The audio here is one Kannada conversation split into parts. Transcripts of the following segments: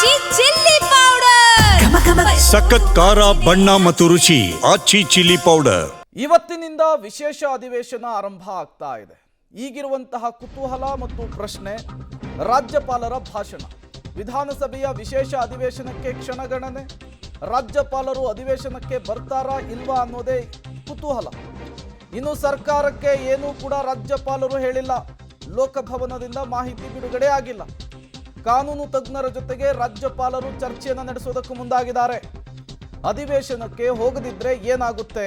ಆಚಿ ಚಿಲ್ಲಿ ಪೌಡರ್, ಸಖತ್ ಖಾರ ಬಣ್ಣ ಮತ್ತು ರುಚಿ ಆಚಿ ಚಿಲ್ಲಿ ಪೌಡರ್. ಇವತ್ತಿನಿಂದ ವಿಶೇಷ ಅಧಿವೇಶನ ಆರಂಭ ಆಗ್ತಾ ಇದೆ. ಈಗಿರುವಂತಹ ಕುತೂಹಲ ಮತ್ತು ಪ್ರಶ್ನೆ, ರಾಜ್ಯಪಾಲರ ಭಾಷಣ. ವಿಧಾನಸಭೆಯ ವಿಶೇಷ ಅಧಿವೇಶನಕ್ಕೆ ಕ್ಷಣಗಣನೆ. ರಾಜ್ಯಪಾಲರು ಅಧಿವೇಶನಕ್ಕೆ ಬರ್ತಾರಾ ಇಲ್ವಾ ಅನ್ನೋದೇ ಕುತೂಹಲ. ಇನ್ನು ಸರ್ಕಾರಕ್ಕೆ ಏನೂ ಕೂಡ ರಾಜ್ಯಪಾಲರು ಹೇಳಿಲ್ಲ. ಲೋಕಭವನದಿಂದ ಮಾಹಿತಿ ಬಿಡುಗಡೆ ಆಗಿಲ್ಲ. ಕಾನೂನು ತಜ್ಞರ ಜೊತೆಗೆ ರಾಜ್ಯಪಾಲರು ಚರ್ಚೆಯನ್ನು ನಡೆಸೋದಕ್ಕೂ ಮುಂದಾಗಿದ್ದಾರೆ. ಅಧಿವೇಶನಕ್ಕೆ ಹೋಗದಿದ್ರೆ ಏನಾಗುತ್ತೆ,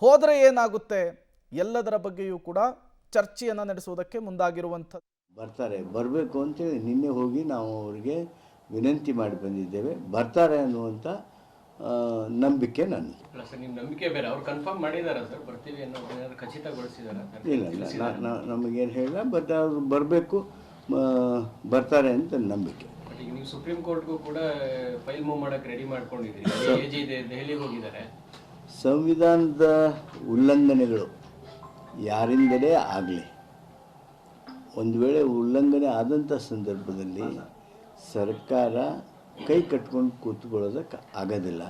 ಹೋದರೆ ಏನಾಗುತ್ತೆ, ಎಲ್ಲದರ ಬಗ್ಗೆಯೂ ಕೂಡ ಚರ್ಚೆಯನ್ನು ನಡೆಸುವುದಕ್ಕೆ ಮುಂದಾಗಿರುವಂಥದ್ದು. ಬರಬೇಕು ಅಂತೇಳಿ ನಿನ್ನೆ ಹೋಗಿ ನಾವು ಅವರಿಗೆ ವಿನಂತಿ ಮಾಡಿ ಬಂದಿದ್ದೇವೆ. ಬರ್ತಾರೆ ಅನ್ನುವಂಥ ನಂಬಿಕೆ ನಾನು. ನಿಮ್ಮ ನಂಬಿಕೆ ಬೇರೆ, ಅವ್ರು ಕನ್ಫರ್ಮ್ ಮಾಡಿದಾರಾ ಸರ್ ಬರ್ತೀವಿ ಅನ್ನೋದು ಖಚಿತಗೊಳಿಸಿದಾರಾ? ಇಲ್ಲ, ನಮಗೇನು ಹೇಳಿಲ್ಲ. ಬಟ್ ಅವರು ಬರಬೇಕು, ಬರ್ತಾರೆ ಅಂತ ನಂಬಿಕೆ. ಈಗ ನೀವು ಸುಪ್ರೀಂ ಕೋರ್ಟ್ಗೂ ಕೂಡ ಫೈಲ್ ಮೂವ್ ಮಾಡಕ್ಕೆ ರೆಡಿ ಮಾಡ್ಕೊಂಡಿದ್ದೀರಿ. ಎಜಿ ಇದೆ, ದೆಹಲಿಗೆ ಹೋಗಿದ್ದಾರೆ. ಸಂವಿಧಾನದ ಉಲ್ಲಂಘನೆಗಳು ಯಾರಿಂದಲೇ ಆಗಲಿ, ಒಂದು ವೇಳೆ ಉಲ್ಲಂಘನೆ ಆದಂಥ ಸಂದರ್ಭದಲ್ಲಿ ಸರ್ಕಾರ ಕೈ ಕಟ್ಕೊಂಡು ಕೂತ್ಕೊಳ್ಳೋದಕ್ಕೆ ಆಗೋದಿಲ್ಲ.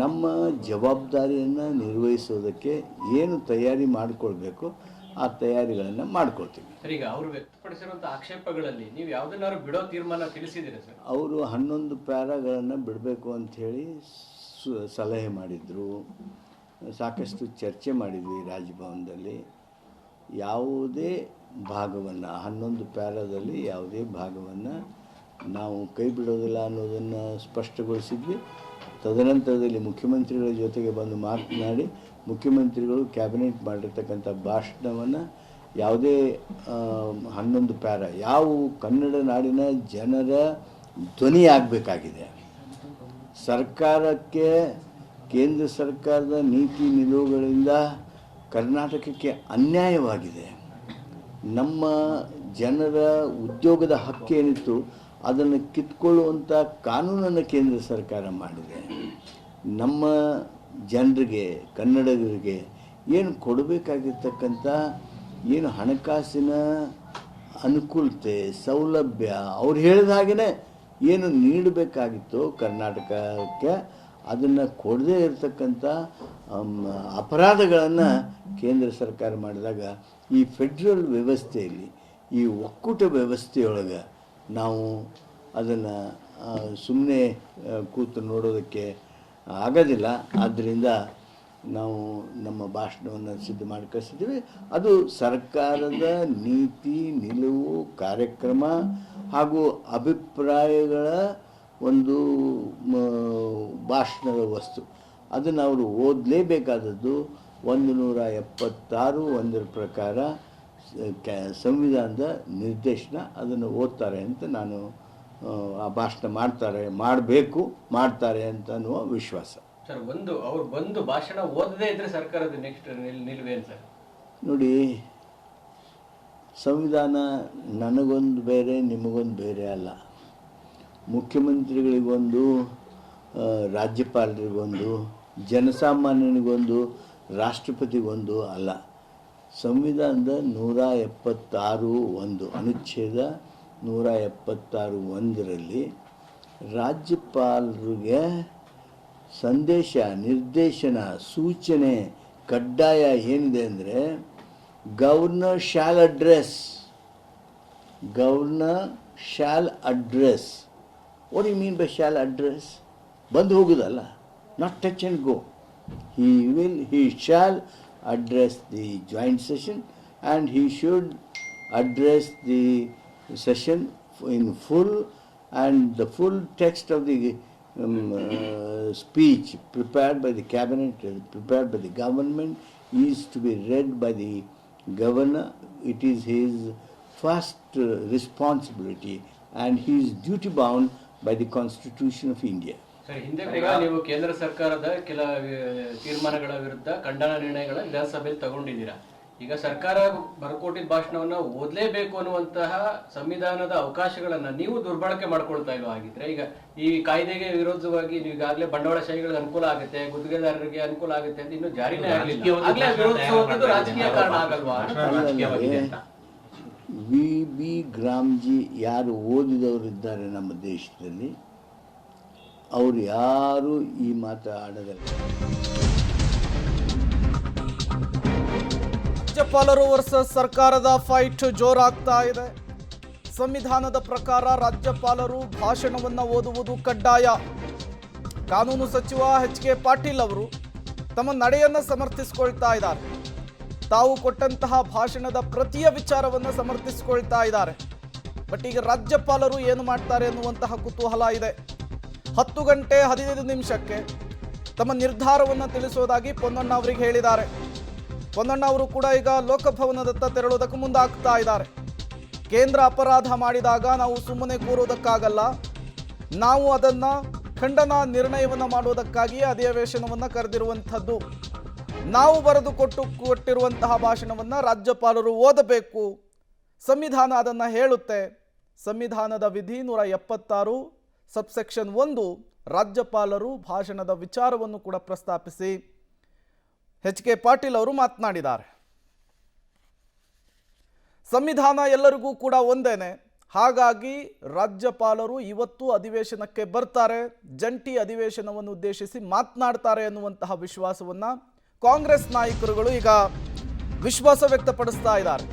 ನಮ್ಮ ಜವಾಬ್ದಾರಿಯನ್ನು ನಿರ್ವಹಿಸೋದಕ್ಕೆ ಏನು ತಯಾರಿ ಮಾಡಿಕೊಳ್ಬೇಕು ಆ ತಯಾರಿಗಳನ್ನು ಮಾಡ್ಕೊಳ್ತೀವಿ. ಸರ್, ಈಗ ಅವರು ವ್ಯಕ್ತಪಡಿಸಿರುವಂಥ ಆಕ್ಷೇಪಗಳಲ್ಲಿ ನೀವು ಯಾವುದನ್ನಾರು ಬಿಡೋ ತೀರ್ಮಾನ ತಿಳಿಸಿದ್ದೀರಾ ಸರ್? ಅವರು 11 ಪ್ಯಾರಾಗಳನ್ನು ಬಿಡಬೇಕು ಅಂಥೇಳಿ ಸಲಹೆ ಮಾಡಿದರು. ಸಾಕಷ್ಟು ಚರ್ಚೆ ಮಾಡಿದ್ವಿ ರಾಜಭವನದಲ್ಲಿ. ಯಾವುದೇ ಭಾಗವನ್ನು 11 ಪ್ಯಾರಾದಲ್ಲಿ ಯಾವುದೇ ಭಾಗವನ್ನು ನಾವು ಕೈ ಬಿಡೋದಿಲ್ಲ ಅನ್ನೋದನ್ನು ಸ್ಪಷ್ಟಗೊಳಿಸಿದ್ವಿ. ತದನಂತರದಲ್ಲಿ ಮುಖ್ಯಮಂತ್ರಿಗಳ ಜೊತೆಗೆ ಬಂದು ಮಾತನಾಡಿ ಮುಖ್ಯಮಂತ್ರಿಗಳು ಕ್ಯಾಬಿನೆಟ್ ಮಾಡಿರ್ತಕ್ಕಂಥ ಭಾಷಣವನ್ನು ಯಾವುದೇ 11 ಪ್ಯಾರಾ ಯಾವ ಕನ್ನಡ ನಾಡಿನ ಜನರ ಧ್ವನಿ ಆಗಬೇಕಾಗಿದೆ. ಸರ್ಕಾರಕ್ಕೆ ಕೇಂದ್ರ ಸರ್ಕಾರದ ನೀತಿ ನಿಲುವುಗಳಿಂದ ಕರ್ನಾಟಕಕ್ಕೆ ಅನ್ಯಾಯವಾಗಿದೆ. ನಮ್ಮ ಜನರ ಉದ್ಯೋಗದ ಹಕ್ಕೇನಿತ್ತು ಅದನ್ನು ಕಿತ್ಕೊಳ್ಳುವಂಥ ಕಾನೂನನ್ನು ಕೇಂದ್ರ ಸರ್ಕಾರ ಮಾಡಿದೆ. ನಮ್ಮ ಜನರಿಗೆ, ಕನ್ನಡಿಗರಿಗೆ ಏನು ಕೊಡಬೇಕಾಗಿರ್ತಕ್ಕಂಥ ಏನು ಹಣಕಾಸಿನ ಅನುಕೂಲತೆ, ಸೌಲಭ್ಯ, ಅವ್ರು ಹೇಳಿದ ಹಾಗೆಯೇ ಏನು ನೀಡಬೇಕಾಗಿತ್ತು ಕರ್ನಾಟಕಕ್ಕೆ, ಅದನ್ನು ಕೊಡದೇ ಇರತಕ್ಕಂಥ ಅಪರಾಧಗಳನ್ನು ಕೇಂದ್ರ ಸರ್ಕಾರ ಮಾಡಿದಾಗ ಈ ಫೆಡ್ರಲ್ ವ್ಯವಸ್ಥೆಯಲ್ಲಿ, ಈ ಒಕ್ಕೂಟ ವ್ಯವಸ್ಥೆಯೊಳಗೆ ನಾವು ಅದನ್ನು ಸುಮ್ಮನೆ ಕೂತು ನೋಡೋದಕ್ಕೆ ಆಗೋದಿಲ್ಲ. ಆದ್ದರಿಂದ ನಾವು ನಮ್ಮ ಭಾಷಣವನ್ನು ಸಿದ್ಧ ಮಾಡಿ ಕಳಿಸಿದ್ದೀವಿ. ಅದು ಸರ್ಕಾರದ ನೀತಿ ನಿಲುವು, ಕಾರ್ಯಕ್ರಮ ಹಾಗೂ ಅಭಿಪ್ರಾಯಗಳ ಒಂದು ಭಾಷಣದ ವಸ್ತು. ಅದನ್ನು ಅವರು ಓದಲೇಬೇಕಾದದ್ದು 176 ಒಂದರ ಪ್ರಕಾರ ಸಂವಿಧಾನದ ನಿರ್ದೇಶನ. ಅದನ್ನು ಓದ್ತಾರೆ ಅಂತ ನಾನು ಆ ಭಾಷಣ ಮಾಡ್ತಾರೆ ಅಂತ ಅನ್ನುವ ವಿಶ್ವಾಸ. ಸರ್, ಅವ್ರು ಬಂದು ಭಾಷಣ ಓದದೇ ಇದ್ರೆ ಸರ್ಕಾರದ ನೆಕ್ಸ್ಟ್ ನಿಲುವೇನು ಸರ್? ನೋಡಿ, ಸಂವಿಧಾನ ನನಗೊಂದು ಬೇರೆ, ನಿಮಗೊಂದು ಬೇರೆ ಅಲ್ಲ. ಮುಖ್ಯಮಂತ್ರಿಗಳಿಗೊಂದು, ರಾಜ್ಯಪಾಲರಿಗೊಂದು, ಜನಸಾಮಾನ್ಯನಿಗೊಂದು, ರಾಷ್ಟ್ರಪತಿಗೊಂದು ಅಲ್ಲ. ಸಂವಿಧಾನದ 176(1) ಅನುಚ್ಛೇದ 176(1) ರಾಜ್ಯಪಾಲರಿಗೆ ಸಂದೇಶ, ನಿರ್ದೇಶನ, ಸೂಚನೆ ಕಡ್ಡಾಯ ಏನಿದೆ ಅಂದರೆ governor shall address. What you mean by shall address? ಬಂದು ಹೋಗೋದಲ್ಲ, not touch and go. he shall address the joint session and he should address the session in full, and the full text of the speech prepared by the cabinet, prepared by the government, is to be read by the governor. It is his first responsibility and he is duty bound by the Constitution of India. Sir, ಹಿಂದೆ ಕೂಡ ನೀವು ಕೇಂದ್ರ ಸರ್ಕಾರದ ಕೆಲ ತೀರ್ಮಾನಗಳ ವಿರುದ್ಧ ಖಂಡನ ನಿರ್ಣಯಗಳ ವಿಧಾನಸಭೆಯಲ್ಲಿ ತಗೊಂಡಿದ್ದೀರಾ. ಈಗ ಸರ್ಕಾರ ಬರ್ಕೊಟ್ಟಿದ್ದ ಭಾಷಣವನ್ನ ಓದಲೇಬೇಕು ಅನ್ನುವಂತಹ ಸಂವಿಧಾನದ ಅವಕಾಶಗಳನ್ನ ನೀವು ದುರ್ಬಳಕೆ ಮಾಡ್ಕೊಳ್ತಾ ಇಲ್ವಾ? ಆಗಿದ್ರೆ ಈಗ ಈ ಕಾಯ್ದೆಗೆ ವಿರೋಧವಾಗಿ ನೀವು ಈಗಾಗಲೇ ಬಂಡವಾಳಶಾಹಿಗಳಿಗೆ ಅನುಕೂಲ ಆಗುತ್ತೆ, ಗುತ್ತಿಗೆದಾರರಿಗೆ ಅನುಕೂಲ ಆಗುತ್ತೆ ಅಂತ ಇನ್ನೂ ಜಾರಿನೇ ಆಗಲಿಲ್ಲ. ರಾಜಕೀಯ ಕಾರಣ ಆಗಲ್ವಾ? ವಿ ಬಿ ಗ್ರಾಮ್ಜಿ ಯಾರು ಓದಿದವರಿದ್ದಾರೆ ನಮ್ಮ ದೇಶದಲ್ಲಿ, ಅವರು ಯಾರು ಈ ಮಾತು ಆಡೋದಿಲ್ಲ. ರಾಜ್ಯಪಾಲರು ವರ್ಸಸ್ ಸರ್ಕಾರದ ಫೈಟ್ ಜೋರಾಗ್ತಾ ಇದೆ. ಸಂವಿಧಾನದ ಪ್ರಕಾರ ರಾಜ್ಯಪಾಲರು ಭಾಷಣವನ್ನು ಓದುವುದು ಕಡ್ಡಾಯ. ಕಾನೂನು ಸಚಿವ ಎಚ್.ಕೆ. ಪಾಟೀಲ್ ಅವರು ತಮ್ಮ ನಡೆಯನ್ನು ಸಮರ್ಥಿಸಿಕೊಳ್ತಾ ಇದ್ದಾರೆ. ತಾವು ಕೊಟ್ಟಂತಹ ಭಾಷಣದ ಪ್ರತಿಯ ವಿಚಾರವನ್ನು ಸಮರ್ಥಿಸಿಕೊಳ್ತಾ ಇದ್ದಾರೆ. ಬಟ್ ಈಗ ರಾಜ್ಯಪಾಲರು ಏನು ಮಾಡ್ತಾರೆ ಅನ್ನುವಂತಹ ಕುತೂಹಲ ಇದೆ. 10 ಗಂಟೆ 15 ನಿಮಿಷಕ್ಕೆ ತಮ್ಮ ನಿರ್ಧಾರವನ್ನು ತಿಳಿಸೋದಾಗಿ ಪೊನ್ನಣ್ಣ ಅವರಿಗೆ ಹೇಳಿದ್ದಾರೆ. ಪೊನ್ನಣ್ಣ ಅವರು ಕೂಡ ಈಗ ಲೋಕಭವನದತ್ತ ತೆರಳುವುದಕ್ಕೆ ಮುಂದಾಗ್ತಾ ಇದ್ದಾರೆ. ಕೇಂದ್ರ ಅಪರಾಧ ಮಾಡಿದಾಗ ನಾವು ಸುಮ್ಮನೆ ಕೂರೋದಕ್ಕಾಗಲ್ಲ, ನಾವು ಅದನ್ನು ಖಂಡನಾ ನಿರ್ಣಯವನ್ನು ಮಾಡುವುದಕ್ಕಾಗಿಯೇ ಅಧಿವೇಶನವನ್ನು ಕರೆದಿರುವಂಥದ್ದು. ನಾವು ಕೊಟ್ಟಿರುವಂತಹ ಭಾಷಣವನ್ನು ರಾಜ್ಯಪಾಲರು ಓದಬೇಕು. ಸಂವಿಧಾನ ಅದನ್ನು ಹೇಳುತ್ತೆ. ಸಂವಿಧಾನದ ವಿಧಿ 176 ಸಬ್ಸೆಕ್ಷನ್ 1 ರಾಜ್ಯಪಾಲರು ಭಾಷಣದ ವಿಚಾರವನ್ನು ಕೂಡ ಪ್ರಸ್ತಾಪಿಸಿ ಎಚ್.ಕೆ. ಪಾಟೀಲ್ ಅವರು ಮಾತನಾಡಿದ್ದಾರೆ. ಸಂವಿಧಾನ ಎಲ್ಲರಿಗೂ ಕೂಡ ಒಂದೇನೆ, ಹಾಗಾಗಿ ರಾಜ್ಯಪಾಲರು ಇವತ್ತು ಅಧಿವೇಶನಕ್ಕೆ ಬರ್ತಾರೆ, ಜಂಟಿ ಅಧಿವೇಶನವನ್ನು ಉದ್ದೇಶಿಸಿ ಮಾತನಾಡ್ತಾರೆ ಎನ್ನುವಂತಹ ವಿಶ್ವಾಸವನ್ನು ಕಾಂಗ್ರೆಸ್ ನಾಯಕರುಗಳು ಈಗ ವಿಶ್ವಾಸ ವ್ಯಕ್ತಪಡಿಸ್ತಾ ಇದ್ದಾರೆ.